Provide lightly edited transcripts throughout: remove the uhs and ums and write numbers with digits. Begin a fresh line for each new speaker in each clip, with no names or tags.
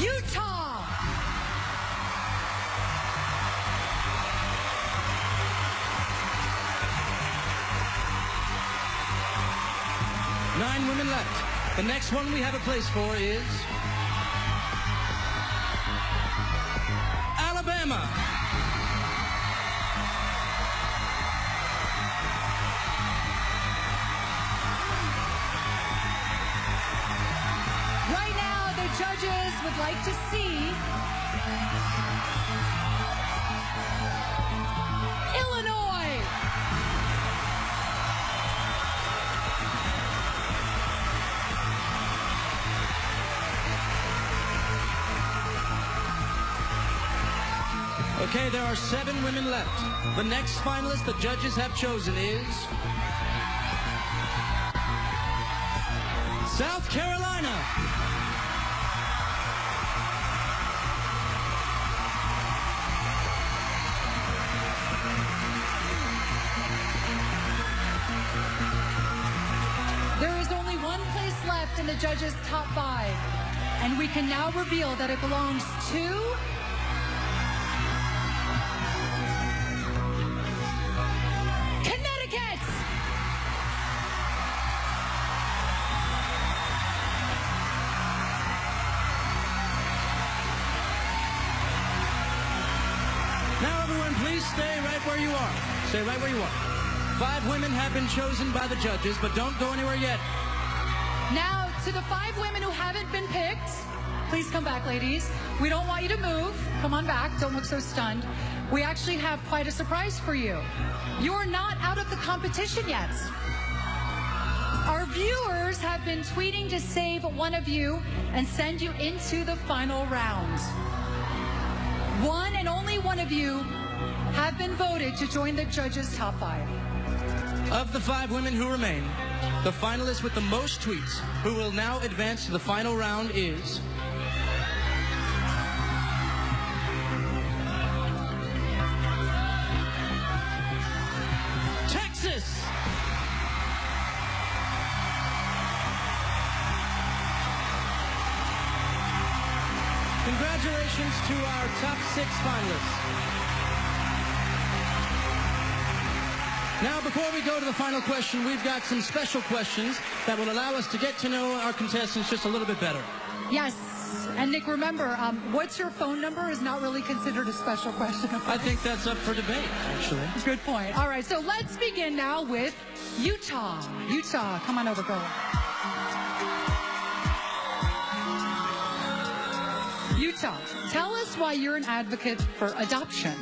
Utah.
Nine women left. The next one we have a place for is Alabama.
Right now, the judges would like to see Illinois.
Okay, there are 7 women left. The next finalist the judges have chosen is South Carolina.
There is only one place left in the judges' top 5, and we can now reveal that it belongs to Connecticut.
Now, everyone, please stay right where you are. Stay right where you are. 5 women have been chosen by the judges, but don't go anywhere yet.
Now, to the 5 women who haven't been picked, please come back, ladies. We don't want you to move. Come on back. Don't look so stunned. We actually have quite a surprise for you. You're not out of the competition yet. Our viewers have been tweeting to save one of you and send you into the final round. One and only one of you have been voted to join the judges' top 5.
Of the 5 women who remain, the finalist with the most tweets who will now advance to the final round is Texas. Congratulations to our top 6 finalists. Now, before we go to the final question, we've got some special questions that will allow us to get to know our contestants just a little bit better.
Yes. And Nick, remember, what's your phone number is not really considered a special question.
I think that's up for debate, actually.
Good point. All right, so let's begin now with Utah. Utah, come on over, girl. Utah, tell us why you're an advocate for adoption.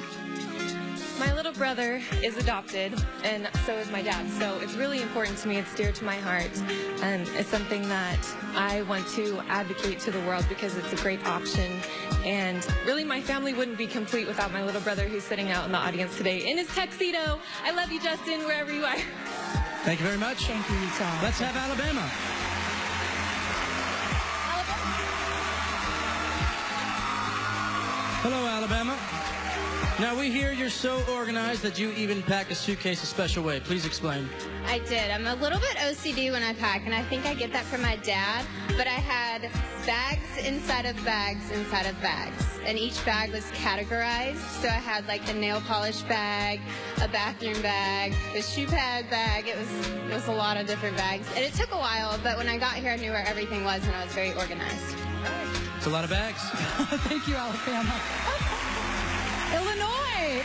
My little brother is adopted, and so is my dad. So it's really important to me. It's dear to my heart. And it's something that I want to advocate to the world because it's a great option. And really, my family wouldn't be complete without my little brother who's sitting out in the audience today in his tuxedo. I love you, Justin, wherever you are.
Thank you very much.
Thank you, Utah.
Let's have Alabama. Hello, Alabama. Now, we hear you're so organized that you even pack a suitcase a special way. Please explain.
I did. I'm a little bit OCD when I pack, and I think I get that from my dad, but I had bags inside of bags inside of bags, and each bag was categorized. So I had like a nail polish bag, a bathroom bag, a shoe pad bag. It was a lot of different bags, and it took a while, but when I got here, I knew where everything was, and I was very organized.
It's a lot of bags.
Thank you, Alabama.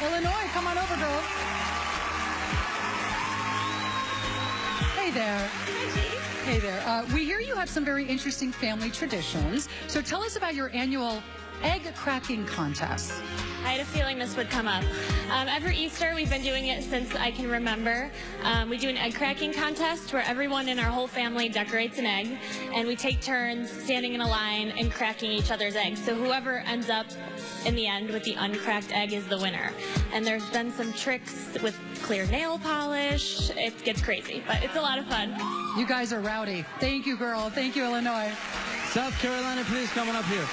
Illinois, come on over, girl. Hey there. Hey there. We hear you have some very interesting family traditions. So tell us about your annual egg cracking contest.
I had a feeling this would come up. Every Easter, we've been doing it since I can remember. We do an egg cracking contest where everyone in our whole family decorates an egg, and we take turns standing in a line and cracking each other's eggs. So whoever ends up in the end with the uncracked egg is the winner. And there's been some tricks with clear nail polish. It gets crazy, but it's a lot of fun.
You guys are rowdy. Thank you, girl. Thank you, Illinois.
South Carolina, please come on up here.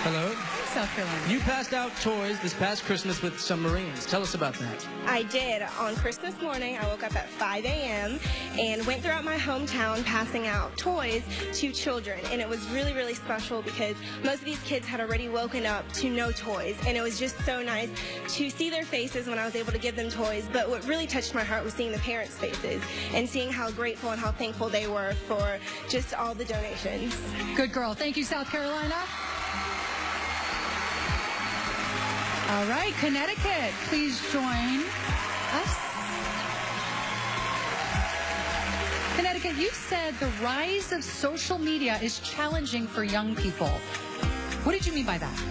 Hello.
South Carolina.
You passed out toys this past Christmas with some Marines. Tell us about that.
I did. On Christmas morning, I woke up at 5 a.m. and went throughout my hometown passing out toys to children. And it was really, really special because most of these kids had already woken up to no toys. And it was just so nice to see their faces when I was able to give them toys. But what really touched my heart was seeing the parents' faces and seeing how grateful and how thankful they were for just all the donations.
Good girl. Thank you, South Carolina. All right, Connecticut, please join us. Connecticut, you said the rise of social media is challenging for young people. What did you mean by that?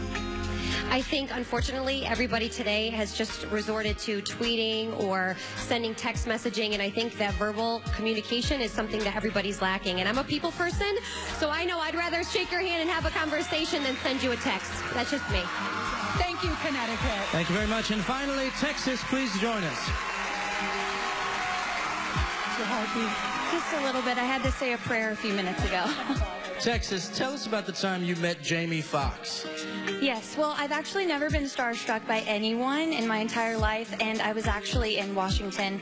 I think, unfortunately, everybody today has just resorted to tweeting or sending text messaging, and I think that verbal communication is something that everybody's lacking. And I'm a people person, so I know I'd rather shake your hand and have a conversation than send you a text. That's just me.
Thank you, Connecticut.
Thank you very much. And finally, Texas, please join us.
Your heartbeat.
Just a little bit. I had to say a prayer a few minutes ago.
Texas, tell us about the time you met Jamie Foxx.
Yes, well, I've actually never been starstruck by anyone in my entire life, and I was actually in Washington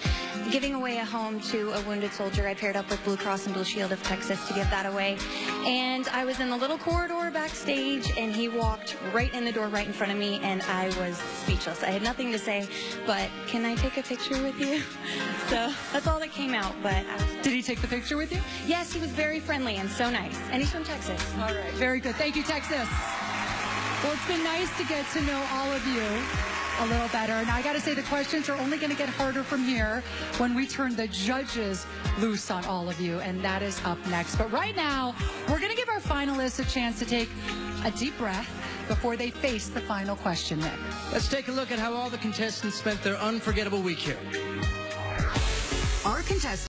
giving away a home to a wounded soldier. I paired up with Blue Cross and Blue Shield of Texas to give that away, and I was in the little corridor backstage, and he walked right in the door right in front of me, and I was speechless. I had nothing to say, but can I take a picture with you? So that's all that came out. But
did he take the picture with you?
Yes, he was very friendly and so nice, and he's from Texas.
All right, very good. Thank you, Texas. Well, it's been nice to get to know all of you a little better. Now, I got to say, the questions are only going to get harder from here when we turn the judges loose on all of you, and that is up next. But right now, we're going to give our finalists a chance to take a deep breath before they face the final question, Nick.
Let's take a look at how all the contestants spent their unforgettable week here.
Our contestants